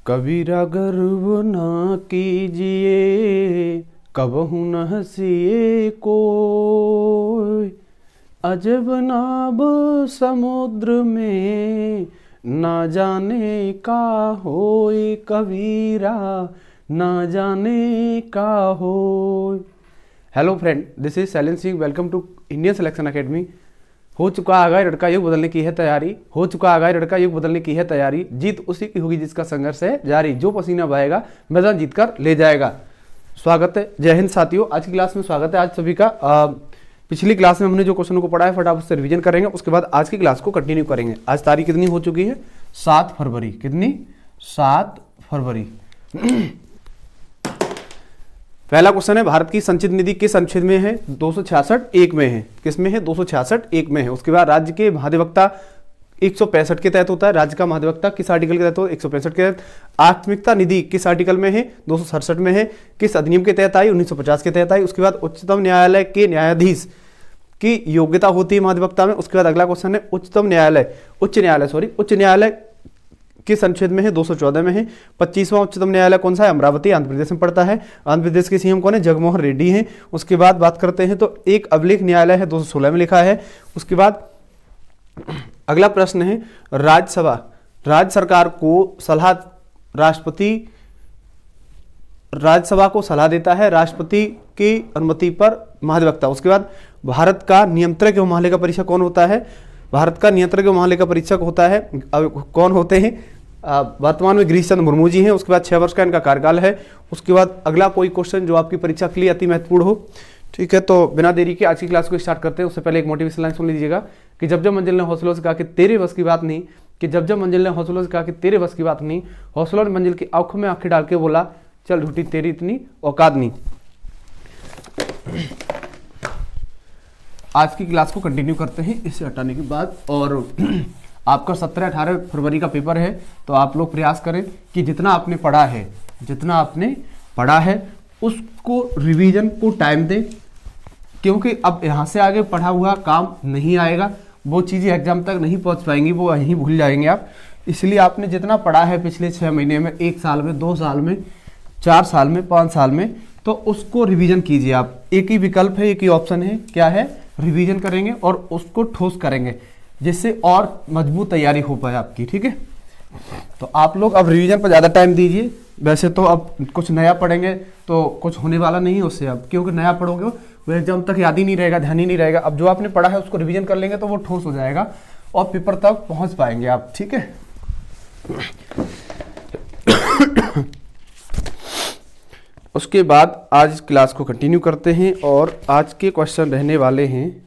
कबीरा गर्व ना कीजिए, कबहु न हंसिए कोई। अजब नाब समुद्र में, ना जाने का होई कबीरा, ना जाने का होई। Hello friend, this is Shailendra Singh. Welcome to Indian Selection Academy. हो चुका आगाह लड़का युग बदलने की है तैयारी, हो चुका आगाह लड़का युग बदलने की है तैयारी। जीत उसी की होगी जिसका संघर्ष है जारी, जो पसीना बहाएगा मैदान जीत कर ले जाएगा। स्वागत है, जय हिंद साथियों। आज की क्लास में स्वागत है आज सभी का। पिछली क्लास में हमने जो क्वेश्चन को पढ़ा है फटाफट से रिवीजन करेंगे, उसके बाद आज की क्लास को कंटिन्यू करेंगे। आज तारीख कितनी हो चुकी है? 7 फरवरी। कितनी? 7 फरवरी। पहला क्वेश्चन है, भारत की संचित निधि किस अनुच्छेद में है? 266(1) में है। किस में है? 266(1) में है। उसके बाद राज्य के महाधिवक्ता 165 के तहत होता है। राज्य का महाधिवक्ता किस आर्टिकल के तहत होता है? 165 के तहत। आकस्मिकता निधि किस आर्टिकल में है? 267 में है। किस अधिनियम के तहत आई? 1950 के तहत आई। उसके बाद उच्चतम न्यायालय के न्यायाधीश की योग्यता होती है महाधिवक्ता में। उसके बाद अगला क्वेश्चन है, उच्च न्यायालय किस अनुच्छेद में है? 214 में है। 25वां उच्चतम न्यायालय कौन सा है? अमरावती, आंध्र प्रदेश में पड़ता है। आंध्र प्रदेश के सीएम कौन है? जगनमोहन रेड्डी हैं। उसके बाद बात करते हैं तो एक अभिलेख न्यायालय है, 216 में लिखा है। उसके बाद अगला प्रश्न है, राज्य सरकार को सलाह, राज्यसभा को सलाह देता है राष्ट्रपति की अनुमति पर महाधिवक्ता। उसके बाद भारत का नियंत्रक एवं महालेखा परीक्षक कौन होता है? भारत का नियंत्रक एवं महालेखा परीक्षक होता है, कौन होते हैं? वर्तमान में गिरीश चंद्र मुर्मू जी हैं। उसके बाद 6 वर्ष का इनका कार्यकाल है। उसके बाद अगला कोई क्वेश्चन जो आपकी परीक्षा के लिए अति महत्वपूर्ण हो। ठीक है, तो बिना देरी के आज की क्लास को स्टार्ट करते हैं। उससे पहले एक मोटिवेशन लाइन सुन लीजिएगा कि जब जब मंजिल ने हौसलों से कहा कि तेरे बस की बात नहीं, कि जब जब मंजिल ने हौसलों से कहा कि तेरे बस की बात नहीं, हौसलों ने मंजिल की आंखों में आंखें डाल के बोला, चल झूठी तेरी इतनी औकात नहीं। आज की क्लास को कंटिन्यू करते हैं इसे हटाने के बाद। और आपका 17-18 फरवरी का पेपर है, तो आप लोग प्रयास करें कि जितना आपने पढ़ा है उसको रिवीजन को टाइम दें, क्योंकि अब यहाँ से आगे पढ़ा हुआ काम नहीं आएगा। वो चीज़ें एग्जाम तक नहीं पहुँच पाएंगी, वो यहीं भूल जाएंगे आप। इसलिए आपने जितना पढ़ा है पिछले 6 महीने में, 1 साल में, 2 साल में, 4 साल में, 5 साल में, तो उसको रिवीजन कीजिए आप। एक ही विकल्प है, एक ही ऑप्शन है, क्या है? रिवीजन करेंगे और उसको ठोस करेंगे, जिससे और मजबूत तैयारी हो पाए आपकी। ठीक है, तो आप लोग अब रिवीजन पर ज़्यादा टाइम दीजिए। वैसे तो अब कुछ नया पढ़ेंगे तो कुछ होने वाला नहीं है उससे, अब क्योंकि नया पढ़ोगे वो एग्जाम तक याद ही नहीं रहेगा, ध्यान ही नहीं रहेगा। अब जो आपने पढ़ा है उसको रिवीजन कर लेंगे तो वो ठोस हो जाएगा और पेपर तक पहुँच पाएंगे आप। ठीक है, उसके बाद आज क्लास को कंटिन्यू करते हैं और आज के क्वेश्चन रहने वाले हैं,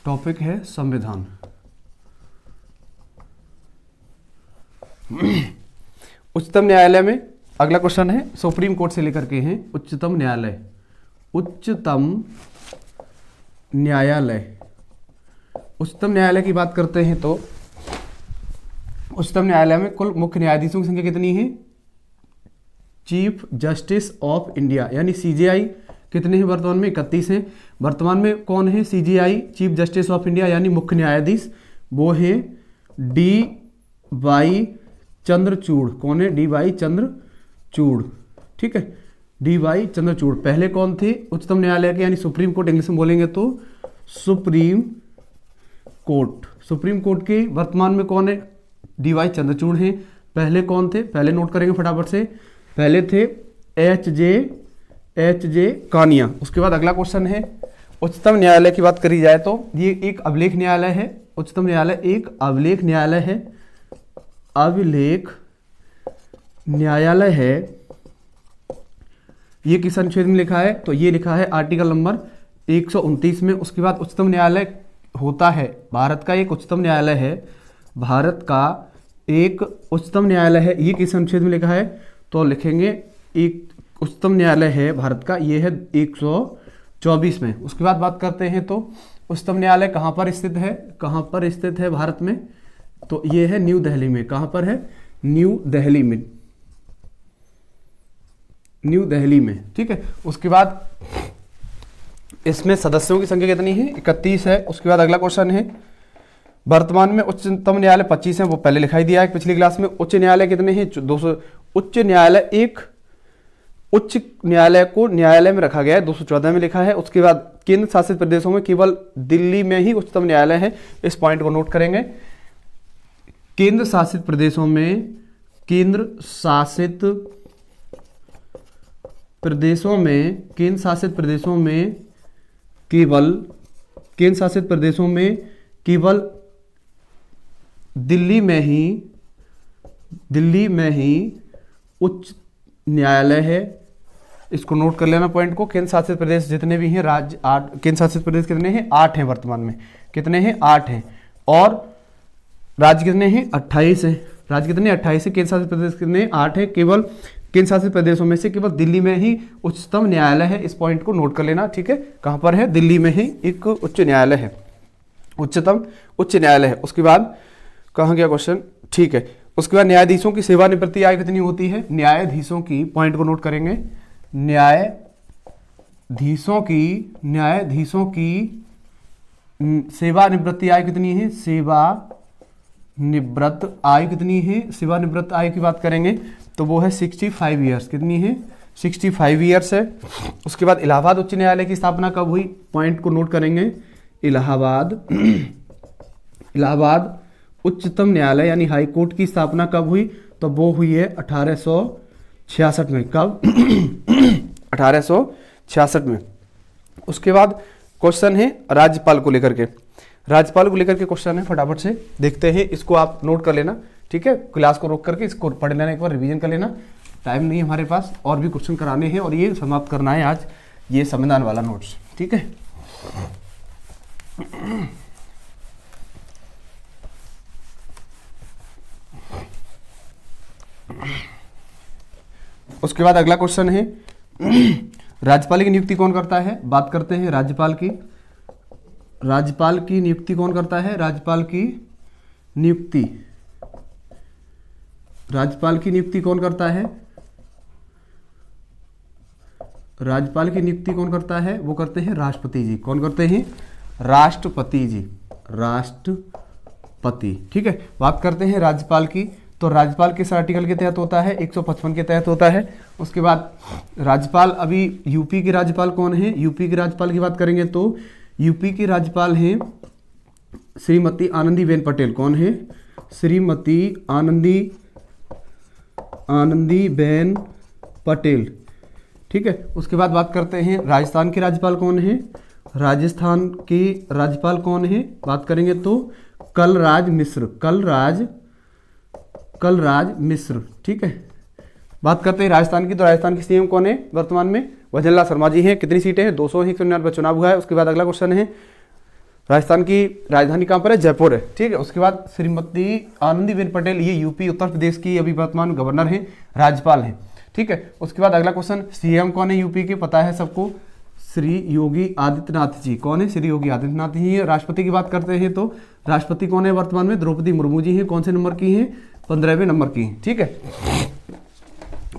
टॉपिक है संविधान। उच्चतम न्यायालय में अगला क्वेश्चन है, सुप्रीम कोर्ट से लेकर के हैं उच्चतम न्यायालय की बात करते हैं तो उच्चतम न्यायालय में कुल मुख्य न्यायाधीशों की संख्या कितनी है? चीफ जस्टिस ऑफ इंडिया यानी सीजेआई कितने हैं वर्तमान में? 31 हैं। वर्तमान में कौन है CJI chief justice of India यानी मुख्य न्यायाधीश? वो है DY चंद्रचूड़। कौन है? DY चंद्रचूड़। ठीक है, DY चंद्रचूड़। पहले कौन थे उच्चतम न्यायालय के, यानी सुप्रीम कोर्ट इंग्लिश में बोलेंगे तो सुप्रीम कोर्ट के वर्तमान में कौन है? DY चंद्रचूड़ हैं। पहले कौन थे? पहले नोट करेंगे फटाफट से। पहले थे HJ कानिया। उसके बाद अगला क्वेश्चन है, उच्चतम न्यायालय की बात करी जाए तो ये एक अभिलेख न्यायालय है। उच्चतम न्यायालय एक अभिलेख न्यायालय है। ये किस अनुच्छेद में लिखा है? तो ये लिखा है आर्टिकल नंबर 129 में। उसके बाद उच्चतम न्यायालय होता है, भारत का एक उच्चतम न्यायालय है। ये किस अनुच्छेद में लिखा है? तो लिखेंगे एक उच्चतम न्यायालय है भारत का, ये है 124 में। उसके बाद बात करते हैं तो उच्चतम न्यायालय कहाँ पर स्थित है भारत में? तो ये है न्यू दिल्ली में। कहाँ पर है? न्यू दिल्ली में। ठीक है, उसके बाद इसमें सदस्यों की संख्या कितनी है? 31 है। उसके बाद अगला क्वेश्चन है, वर्तमान में उच्चतम न्यायालय 25 है, वो पहले लिखाई दिया है पिछली क्लास में। उच्च न्यायालय कितने हैं? 200। उच्च न्यायालय एक उच्च न्यायालय को न्यायालय में रखा गया है, 214 में लिखा है। उसके बाद केंद्र शासित प्रदेशों में केवल दिल्ली में ही उच्चतम न्यायालय है, इस पॉइंट को नोट करेंगे। केंद्र शासित प्रदेशों में केंद्र शासित प्रदेशों में केवल दिल्ली में ही उच्च न्यायालय है। इसको नोट कर लेना पॉइंट को। केंद्र शासित प्रदेश जितने भी हैं, राज्य 8, केंद्र शासित प्रदेश कितने हैं? 8 हैं वर्तमान में। कितने हैं? 8 हैं। और राज्य कितने हैं? 28 हैं। राज्य कितने? 28 है। केंद्र शासित प्रदेश कितने? 8 है। केवल केंद्र शासित प्रदेशों में से केवल दिल्ली में ही उच्चतम न्यायालय है, इस पॉइंट को नोट कर लेना। ठीक है, कहां पर है? दिल्ली में ही एक उच्च न्यायालय है, उच्चतम उच्च न्यायालय है। उसके बाद कहां गया क्वेश्चन? ठीक है, उसके बाद न्यायाधीशों की सेवानिवृत्ति आयु कितनी होती है? न्यायाधीशों की, पॉइंट को नोट करेंगे, न्यायाधीशों की सेवानिवृत्ति आयु कितनी है? सेवानिवृत्त आयु कितनी है? सेवानिवृत्त आयु की बात करेंगे तो वो है 65 ईयर्स। कितनी है? 65 ईयर्स है। उसके बाद इलाहाबाद उच्च न्यायालय की स्थापना कब हुई? पॉइंट को नोट करेंगे, इलाहाबाद उच्चतम न्यायालय यानी हाई कोर्ट की स्थापना कब हुई? तो वो हुई है 1866 में। कब? 1866 में। उसके बाद क्वेश्चन है राज्यपाल को लेकर के क्वेश्चन है, फटाफट से देखते हैं। इसको आप नोट कर लेना, ठीक है। क्लास को रोक करके इसको पढ़ लेना, एक बार रिवीजन कर लेना। टाइम नहीं है हमारे पास, और भी क्वेश्चन कराने हैं और ये समाप्त करना है आज ये संविधान वाला नोट्स, ठीक है। उसके बाद अगला क्वेश्चन है राज्यपाल की नियुक्ति कौन करता है? बात करते हैं राज्यपाल की नियुक्ति कौन करता है? राज्यपाल की नियुक्ति कौन करता है? राज्यपाल की नियुक्ति कौन करता है? वो करते हैं राष्ट्रपति जी। कौन करते हैं? राष्ट्रपति जी, राष्ट्रपति, ठीक है। बात करते हैं राज्यपाल की, तो राज्यपाल किस आर्टिकल के तहत होता है? 155 के तहत होता है। उसके बाद राज्यपाल, अभी यूपी के राज्यपाल कौन है? यूपी के राज्यपाल की बात करेंगे तो यूपी की राज्यपाल हैं श्रीमती आनंदीबेन पटेल। कौन है? श्रीमती आनंदीबेन पटेल, ठीक है। उसके बाद बात करते हैं राजस्थान के राज्यपाल कौन है? राजस्थान के राज्यपाल कौन है? बात करेंगे तो कलराज मिश्र, ठीक है। बात करते हैं राजस्थान की, तो राजस्थान के सीएम कौन है वर्तमान में? भजनलाल शर्मा जी हैं। कितनी सीटें हैं? 200 है, 199 चुनाव हुआ है। उसके बाद अगला क्वेश्चन है राजस्थान की राजधानी कहाँ पर है? जयपुर है, ठीक है। उसके बाद श्रीमती आनंदीबेन पटेल, ये यूपी उत्तर प्रदेश की अभी वर्तमान गवर्नर हैं, राज्यपाल हैं, ठीक है। उसके बाद अगला क्वेश्चन, सीएम कौन है यूपी के? पता है सबको, श्री योगी आदित्यनाथ जी। कौन है? श्री योगी आदित्यनाथ जी है। राष्ट्रपति की बात करते हैं तो राष्ट्रपति कौन है वर्तमान में? द्रौपदी मुर्मू जी हैं। कौन से नंबर की हैं? 15वें नंबर की हैं, ठीक है।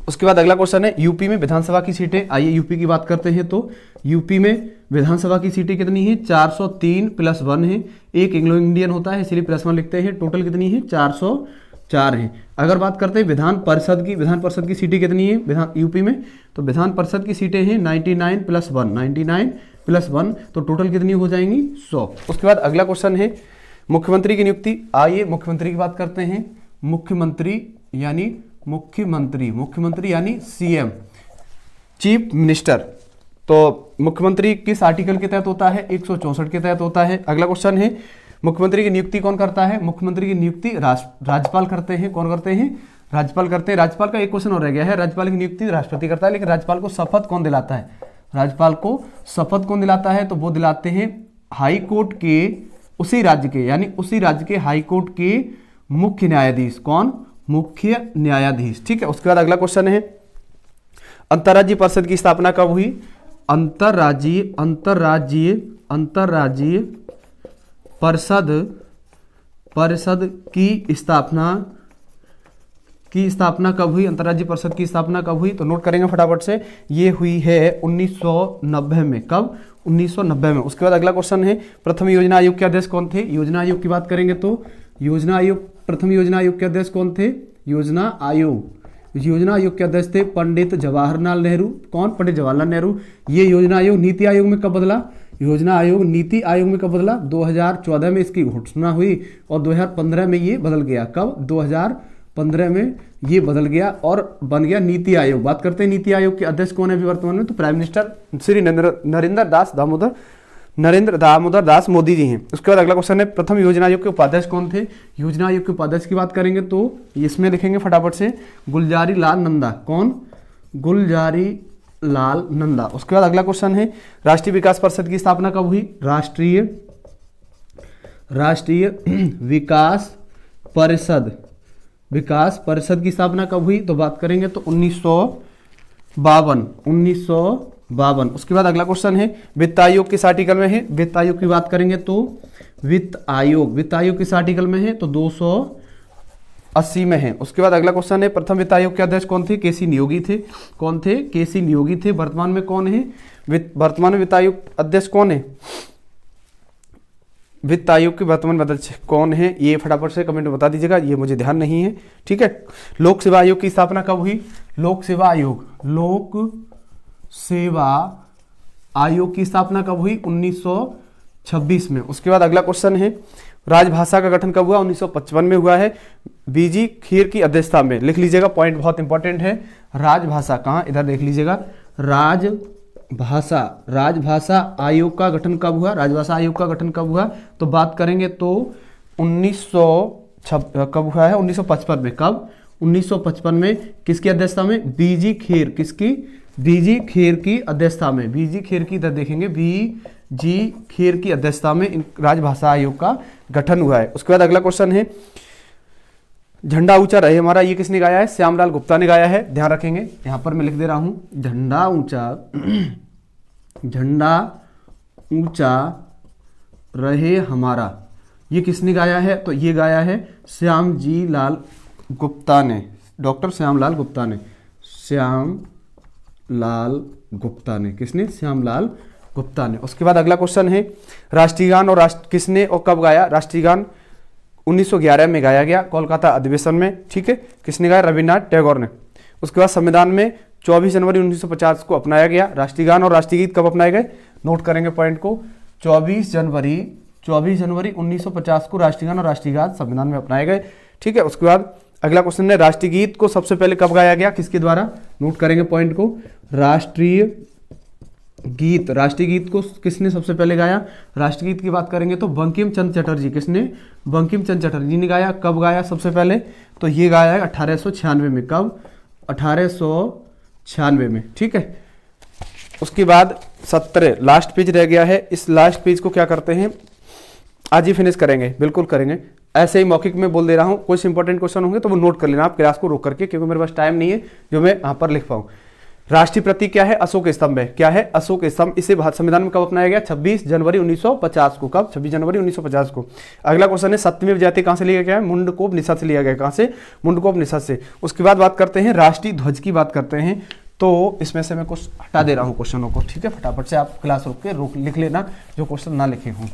उसके बाद अगला क्वेश्चन है यूपी में विधानसभा की सीटें। आइए यूपी की बात करते हैं तो यूपी में विधानसभा की सीटें कितनी हैं? 403 + 1 है। एक एंग्लो इंडियन होता है इसलिए +1 लिखते हैं। टोटल कितनी है? 404 है। अगर बात करते हैं विधान परिषद की सीटें कितनी है यूपी में? तो विधान परिषद की सीटें हैं 99 + 1, तो टोटल कितनी हो जाएंगी? 100। उसके बाद अगला क्वेश्चन है मुख्यमंत्री की नियुक्ति। आइए मुख्यमंत्री की बात करते हैं। मुख्यमंत्री यानी सीएम, चीफ मिनिस्टर। तो मुख्यमंत्री किस आर्टिकल के तहत होता है? 164 के तहत होता है। अगला क्वेश्चन है मुख्यमंत्री की नियुक्ति कौन करता है? मुख्यमंत्री की नियुक्ति राज्यपाल करते हैं। कौन करते हैं? राज्यपाल करते हैं। राज्यपाल का एक क्वेश्चन और रह गया है, राज्यपाल की नियुक्ति राष्ट्रपति करता है, लेकिन राज्यपाल को शपथ कौन दिलाता है? राज्यपाल को शपथ कौन दिलाता है? तो वो दिलाते हैं हाई कोर्ट के उसी राज्य के हाई कोर्ट के मुख्य न्यायाधीश। कौन? मुख्य न्यायाधीश, ठीक है। उसके बाद अगला क्वेश्चन है अंतर्राज्यीय परिषद की स्थापना कब हुई? अंतर्राज्यीय परिषद की स्थापना कब हुई? अंतर्राज्यीय परिषद की स्थापना कब हुई? तो नोट करेंगे फटाफट से। ये हुई है 1990 में। कब? 1990 में। उसके बाद अगला क्वेश्चन है, प्रथम योजना आयोग के अध्यक्ष कौन थे? योजना आयोग की बात करेंगे तो योजना आयोग, प्रथम योजना आयोग के अध्यक्ष कौन थे? योजना आयोग के अध्यक्ष थे पंडित जवाहरलाल नेहरू। कौन? पंडित जवाहरलाल नेहरू। ये योजना आयोग नीति आयोग में कब बदला? योजना आयोग नीति आयोग में कब बदला? 2014 में इसकी घोषणा हुई और 2015 में ये बदल गया। कब? 2015 में ये बदल गया और बन गया नीति आयोग। बात करते हैं नीति आयोग के अध्यक्ष कौन है अभी वर्तमान में? तो प्राइम मिनिस्टर श्री नरेंद्र दामोदर दास मोदी जी हैं। उसके बाद अगला क्वेश्चन है, प्रथम योजना आयोग के उपाध्यक्ष कौन थे? योजना आयोग के उपाध्यक्ष की बात करेंगे तो इसमें लिखेंगे फटाफट से गुलजारी लाल नंदा। कौन? गुलजारी लाल नंदा। उसके बाद अगला क्वेश्चन है, राष्ट्रीय विकास परिषद की स्थापना कब हुई? राष्ट्रीय विकास परिषद की स्थापना कब हुई? तो बात करेंगे तो 1952। उसके बाद अगला क्वेश्चन है, वित्त आयोग किस आर्टिकल में है? वित्त आयोग की बात करेंगे तो वित्त आयोग किस आर्टिकल में है? तो 280 में है। उसके बाद अगला क्वेश्चन है, प्रथम वित्त आयोग के अध्यक्ष कौन थे? केसी नियोगी थे। कौन थे? केसी नियोगी थे। वर्तमान में कौन है? वर्तमान में वित्त आयोग अध्यक्ष कौन है? वित्त आयोग के वर्तमान अध्यक्ष कौन है? ये फटाफट से कमेंट में बता दीजिएगा, ये मुझे ध्यान नहीं है। ठीक है। लोक सेवा आयोग की स्थापना कब हुई? लोक सेवा आयोग की स्थापना कब हुई? 1926 में। उसके बाद अगला क्वेश्चन है, राजभाषा का गठन कब हुआ? 1955 में हुआ है, बीजी खीर की अध्यक्षता में। लिख लीजिएगा, पॉइंट बहुत इंपॉर्टेंट है। राजभाषा कहाँ? इधर देख लीजिएगा। राजभाषा आयोग का गठन कब हुआ? राजभाषा आयोग का गठन कब हुआ? तो बात करेंगे तो 1955 में। कब? 1955 में। किसकी अध्यक्षता में? बीजी खेर। किसकी? बीजी खेर की अध्यक्षता में। बीजी खेर की इधर देखेंगे, बीजी खेर की अध्यक्षता में राजभाषा आयोग का गठन हुआ है। उसके बाद अगला क्वेश्चन है, झंडा ऊंचा रहे हमारा, ये किसने गाया है? श्यामलाल गुप्ता ने गाया है। ध्यान रखेंगे, यहां पर मैं लिख दे रहा हूं, झंडा ऊंचा रहे हमारा, ये किसने गाया है? तो ये गाया है श्यामजी लाल गुप्ता ने, डॉक्टर श्यामलाल गुप्ता ने। किसने? श्यामलाल गुप्ता ने। उसके बाद अगला क्वेश्चन है, राष्ट्रीय गान और किसने और कब गाया? राष्ट्रीय गान 1911 में गाया गया, कोलकाता अधिवेशन में। ठीक है। किसने गाया? रविन्द्रनाथ टैगोर ने। उसके बाद संविधान में 24 जनवरी 1950 को अपनाया गया। राष्ट्रीय गान और राष्ट्रीय गीत कब अपनाए गए? नोट करेंगे पॉइंट को। 24 जनवरी 1950 को राष्ट्रीय गान और राष्ट्रीय गान संविधान में अपनाए गए। ठीक है। उसके बाद अगला क्वेश्चन है, राष्ट्रीय गीत को सबसे पहले कब गाया गया? किसके द्वारा? नोट करेंगे पॉइंट को। राष्ट्रीय गीत को किसने सबसे पहले गाया? राष्ट्रीय गीत की बात करेंगे तो बंकिम चंद्र चटर्जी। किसने? बंकिम चंद्र चटर्जी ने गाया। कब गाया सबसे पहले? तो ये गाया है 1896 में। कब? 1896 में। ठीक है। उसके बाद 17 लास्ट पेज रह गया है। इस लास्ट पेज को क्या करते हैं, आज ही फिनिश करेंगे, बिल्कुल करेंगे। ऐसे ही मौखिक में बोल दे रहा हूं, कुछ इंपॉर्टेंट क्वेश्चन होंगे तो वो नोट कर लेना आप क्लास को रोक करके, क्योंकि मेरे पास टाइम नहीं है जो मैं यहाँ पर लिख पाऊं। राष्ट्रीय प्रतीक क्या है? अशोक स्तंभ है। क्या है? अशोक स्तंभ। इसे भारत संविधान में कब अपनाया गया? 26 जनवरी 1950 को। कब? 26 जनवरी 1950 को। अगला क्वेश्चन है, सप्तमी जाति कहां से लिया गया है? मुंडकोपनिषद से लिया गया। कहां से? मुंडकोपनिषद से। उसके बाद बात करते हैं राष्ट्रीय ध्वज की बात करते हैं। तो इसमें से मैं कुछ हटा दे रहा हूं क्वेश्चनों को। ठीक है। फटाफट से आप क्लास रोक के लिख लेना जो क्वेश्चन ना लिखे हों,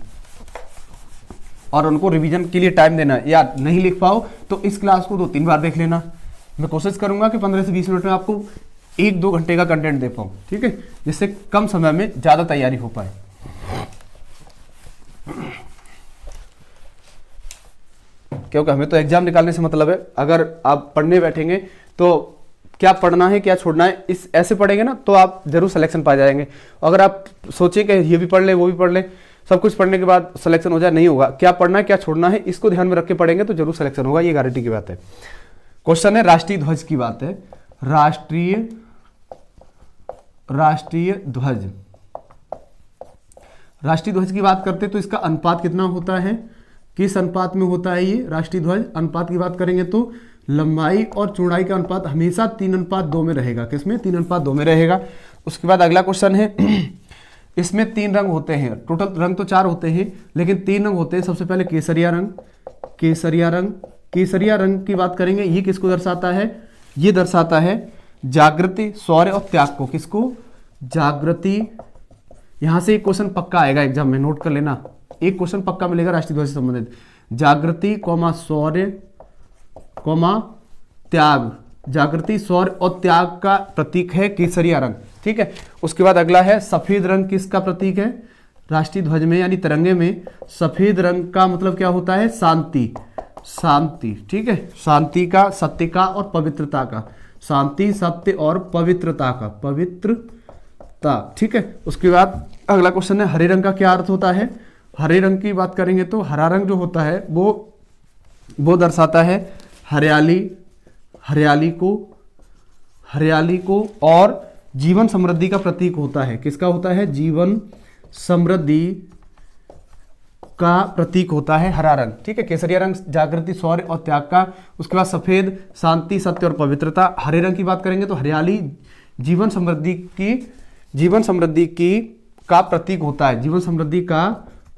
और उनको रिवीजन के लिए टाइम देना। या नहीं लिख पाओ तो इस क्लास को 2-3 बार देख लेना। मैं कोशिश करूंगा कि 15 से 20 मिनट में आपको 1-2 घंटे का कंटेंट दे पाऊं। ठीक है, जिससे कम समय में ज्यादा तैयारी हो पाए। क्योंकि हमें तो एग्जाम निकालने से मतलब है। अगर आप पढ़ने बैठेंगे तो क्या पढ़ना है क्या छोड़ना है, इस ऐसे पढ़ेंगे ना तो आप जरूर सिलेक्शन पा जाएंगे। अगर आप सोचें कि ये भी पढ़ ले वो भी पढ़ ले, सब कुछ पढ़ने के बाद सिलेक्शन हो जाए, नहीं होगा। क्या पढ़ना है क्या छोड़ना है इसको ध्यान में रख के पढ़ेंगे तो जरूर सिलेक्शन होगा, ये गारंटी की बात है। क्वेश्चन है राष्ट्रीय ध्वज की बात है। राष्ट्रीय ध्वज, राष्ट्रीय ध्वज की बात करते तो इसका अनुपात कितना होता है? किस अनुपात में होता है ये राष्ट्रीय ध्वज? अनुपात की बात करेंगे तो लंबाई और चौड़ाई का अनुपात हमेशा 3:2 में रहेगा। किसमें? 3:2 में रहेगा। उसके बाद अगला क्वेश्चन है, इसमें 3 रंग होते हैं। टोटल रंग तो 4 होते हैं लेकिन 3 रंग होते हैं। सबसे पहले केसरिया रंग। केसरिया रंग की बात करेंगे, ये किसको दर्शाता है? ये दर्शाता है जागृति, शौर्य और त्याग को। किसको? जागृति, यहां से एक क्वेश्चन पक्का आएगा एग्जाम में, नोट कर लेना, एक क्वेश्चन पक्का मिलेगा राष्ट्रीय ध्वज से संबंधित। जागृति कौमा शौर्य कौमा त्याग, जागृति शौर्य और त्याग का प्रतीक है केसरिया रंग, ठीक है। उसके बाद अगला है सफेद रंग किसका प्रतीक है राष्ट्रीय ध्वज में यानी तिरंगे में? सफेद रंग का मतलब क्या होता है? शांति, शांति, ठीक है, शांति का, सत्य का और पवित्रता का, शांति सत्य और पवित्रता का, पवित्रता, ठीक है। उसके बाद अगला क्वेश्चन है हरे रंग का क्या अर्थ होता है? हरे रंग की बात करेंगे तो हरा रंग जो होता है वो दर्शाता है हरियाली, हरियाली को और जीवन समृद्धि का प्रतीक होता है। किसका होता है? जीवन समृद्धि का प्रतीक होता है हरा रंग, ठीक है। केसरिया रंग जागृति शौर्य और त्याग का। उसके बाद सफेद शांति सत्य और पवित्रता। हरे रंग की बात करेंगे तो हरियाली जीवन समृद्धि की का प्रतीक होता है, जीवन समृद्धि का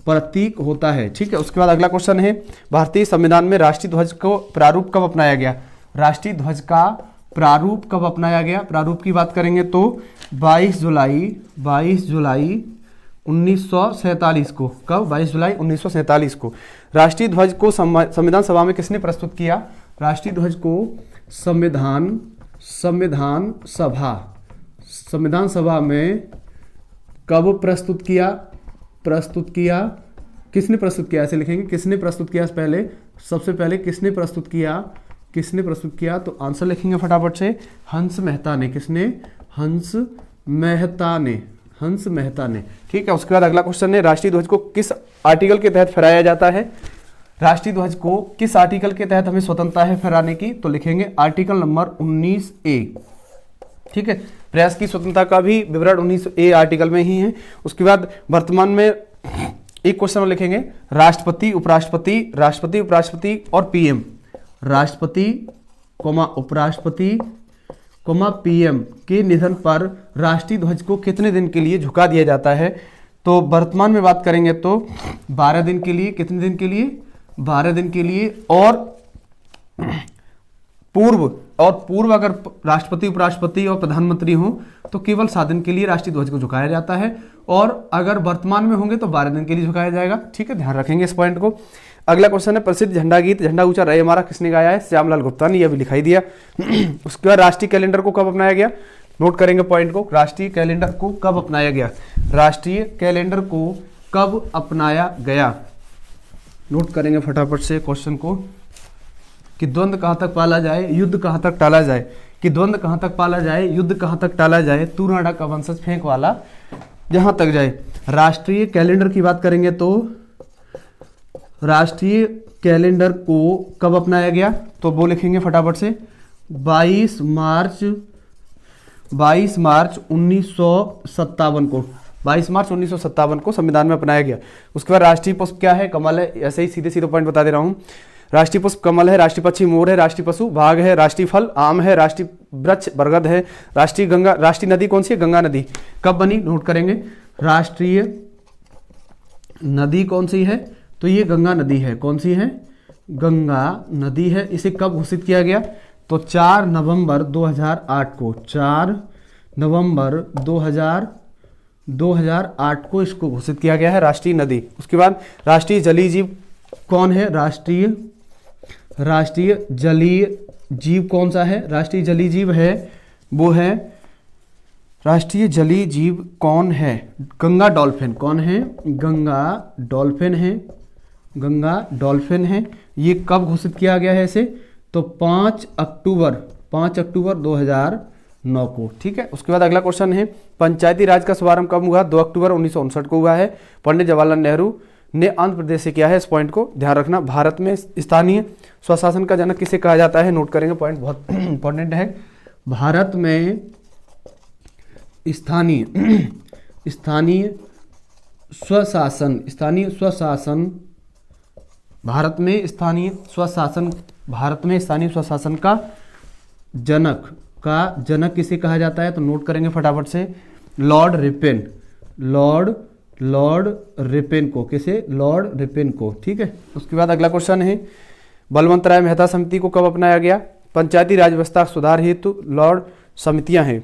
प्रतीक होता है, ठीक है। उसके बाद अगला क्वेश्चन है भारतीय संविधान में राष्ट्रीय ध्वज को प्रारूप कब अपनाया गया? राष्ट्रीय ध्वज का प्रारूप कब अपनाया गया? प्रारूप की बात करेंगे तो 22 जुलाई 1947 को। कब? 22 जुलाई 1947 को। राष्ट्रीय ध्वज को संविधान सभा में किसने प्रस्तुत किया? राष्ट्रीय ध्वज को संविधान सभा में कब प्रस्तुत किया? किसने प्रस्तुत किया? ऐसे लिखेंगे किसने प्रस्तुत किया? पहले सबसे पहले किसने प्रस्तुत किया? तो आंसर लिखेंगे फटाफट से, हंस मेहता ने। किसने? हंस मेहता ने, ठीक है। उसके बाद अगला क्वेश्चन है राष्ट्रीय ध्वज को किस आर्टिकल के तहत फहराया जाता है? राष्ट्रीय ध्वज को किस आर्टिकल के तहत हमें स्वतंत्रता है फहराने की? तो लिखेंगे आर्टिकल नंबर 19A, ठीक है। प्रेस की स्वतंत्रता का भी विवरण 19A आर्टिकल में ही है। उसके बाद वर्तमान में एक क्वेश्चन और लिखेंगे राष्ट्रपति उपराष्ट्रपति और पीएम। राष्ट्रपति उपराष्ट्रपति पीएम के निधन पर राष्ट्रीय ध्वज को कितने दिन के लिए झुका दिया जाता है? तो वर्तमान में बात करेंगे तो 12 दिन के लिए। कितने दिन के लिए? 12 दिन के लिए। और पूर्व अगर राष्ट्रपति उपराष्ट्रपति और प्रधानमंत्री हो तो केवल 7 दिन के लिए राष्ट्रीय ध्वज को झुकाया जाता है, और अगर वर्तमान में होंगे तो 12 दिन के लिए झुकाया जाएगा, ठीक है। ध्यान रखेंगे इस पॉइंट को। अगला क्वेश्चन है प्रसिद्ध झंडा गीत झंडा ऊंचा रहे हमारा किसने गाया है? श्यामलाल गुप्ता ने, यह भी दिखाई दिया। उसके बाद राष्ट्रीय कैलेंडर को कब अपनाया गया? नोट करेंगे पॉइंट को, राष्ट्रीय कैलेंडर को कब अपनाया गया? राष्ट्रीय कैलेंडर को कब अपनाया गया? नोट करेंगे फटाफट से क्वेश्चन को कि द्वंद्व कहां तक पाला जाए, युद्ध कहां तक टाला जाए। कि द्वंद्व कहां तक पाला जाए, युद्ध कहां तक टाला जाए, तू नाड़ा का वंशज फेंक वाला जहां तक जाए। राष्ट्रीय कैलेंडर की बात करेंगे तो राष्ट्रीय कैलेंडर को कब अपनाया गया? तो वो लिखेंगे फटाफट से 22 मार्च 1957 को। 22 मार्च 1957 को संविधान में अपनाया गया। उसके बाद राष्ट्रीय पुष्प क्या है? कमल है। ऐसे ही सीधे सीधे पॉइंट बता दे रहा हूं। राष्ट्रीय पुष्प कमल है, राष्ट्रीय पक्षी मोर है, राष्ट्रीय पशु बाघ है, राष्ट्रीय फल आम है, राष्ट्रीय वृक्ष बरगद है, राष्ट्रीय नदी कौन सी है? गंगा नदी। कब बनी? नोट करेंगे। राष्ट्रीय नदी कौन सी है? तो ये गंगा नदी है। कौन सी है? गंगा नदी है। इसे कब घोषित किया गया? तो 4 नवंबर 2008 को। 4 नवंबर 2008 को इसको घोषित किया गया है राष्ट्रीय नदी। उसके बाद राष्ट्रीय जलीय जीव कौन है? राष्ट्रीय जलीय जीव कौन सा है? राष्ट्रीय जलीय जीव है वो है, राष्ट्रीय जलीय जीव कौन है? गंगा डॉल्फिन। कौन है? गंगा डॉल्फिन है। ये कब घोषित किया गया है इसे? तो 5 अक्टूबर 2009 को, ठीक है। उसके बाद अगला क्वेश्चन है पंचायती राज का शुभारंभ कब हुआ? 2 अक्टूबर 1959 को हुआ है। पंडित जवाहरलाल नेहरू ने आंध्र प्रदेश से किया है। इस पॉइंट को ध्यान रखना। भारत में स्थानीय स्वशासन का जनक किसे कहा जाता है? नोट करेंगे, पॉइंट बहुत इंपॉर्टेंट है। भारत में स्थानीय स्वशासन भारत में स्थानीय स्वशासन का जनक किसे कहा जाता है? तो नोट करेंगे फटाफट से, लॉर्ड रिपेन को। किसे? लॉर्ड रिपेन को, ठीक है। उसके बाद अगला क्वेश्चन है बलवंत राय मेहता समिति को कब अपनाया गया? पंचायती राज व्यवस्था सुधार हेतु लॉर्ड समितियां हैं।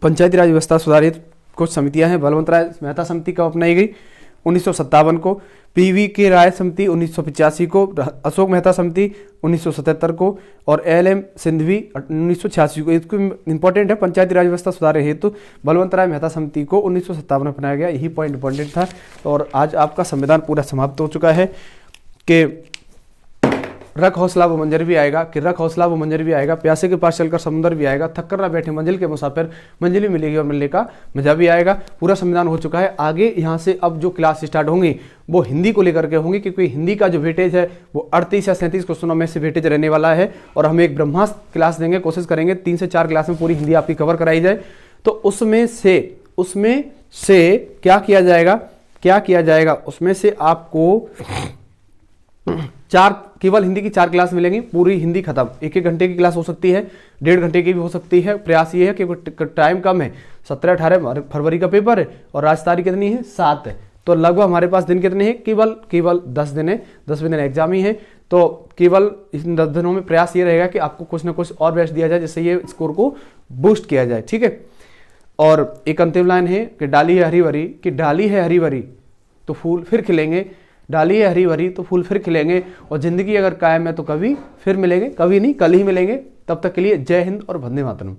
पंचायती राज व्यवस्था सुधार हेतु कुछ समितियां हैं। बलवंत राय मेहता समिति कब अपनाई गई? 1957 को। पीवी के राय समिति 1985 को, अशोक मेहता समिति 1977 को और एलएम सिंधवी 1986 को। इसको इंपॉर्टेंट है, पंचायती राज व्यवस्था सुधार हेतु बलवंत राय मेहता समिति को 1957 में अपनाया गया। यही पॉइंट इंपॉर्टेंट था। और आज आपका संविधान पूरा समाप्त हो चुका है कि रख हौसला वो मंजर भी आएगा, कि रख हौसला वो मंजर भी आएगा, प्यासे के पास चलकर समुंदर भी आएगा, थक कर ना बैठे मंजिल के मुसाफिर, मंजिल भी मिलेगी और मिलने का मजा भी आएगा। पूरा संविधान हो चुका है। आगे यहाँ से अब जो क्लास स्टार्ट होंगी वो हिंदी को लेकर के होंगी, क्योंकि हिंदी का जो वेटेज है वो 38 या 37 क्वेश्चनों में से वेटेज रहने वाला है। और हम एक ब्रह्मास्त्र क्लास देंगे, कोशिश करेंगे 3 से 4 क्लास में पूरी हिंदी आपकी कवर कराई जाए। तो उसमें से क्या किया जाएगा, उसमें से आपको 4 केवल हिंदी की 4 क्लास मिलेंगी, पूरी हिंदी खत्म। 1-1 घंटे की क्लास हो सकती है, 1.5 घंटे की भी हो सकती है। प्रयास ये है कि टाइम कम है, 17-18 फरवरी का पेपर है और आज तारीख कितनी है? 7 है। तो लगभग हमारे पास दिन कितने हैं? केवल 10 दिन है, 10वें दिन एग्जाम ही है। तो केवल इन 10 दिनों में प्रयास ये रहेगा कि आपको कुछ ना कुछ और बेस्ट दिया जाए, जिससे ये स्कोर को बूस्ट किया जाए, ठीक है। और एक अंतिम लाइन है कि डाली है हरी भरी तो फूल फिर खिलेंगे, डाली है हरी भरी तो फूल फिर खिलेंगे, और जिंदगी अगर कायम है तो कभी फिर मिलेंगे, कभी नहीं कल ही मिलेंगे। तब तक के लिए जय हिंद और वंदे मातरम।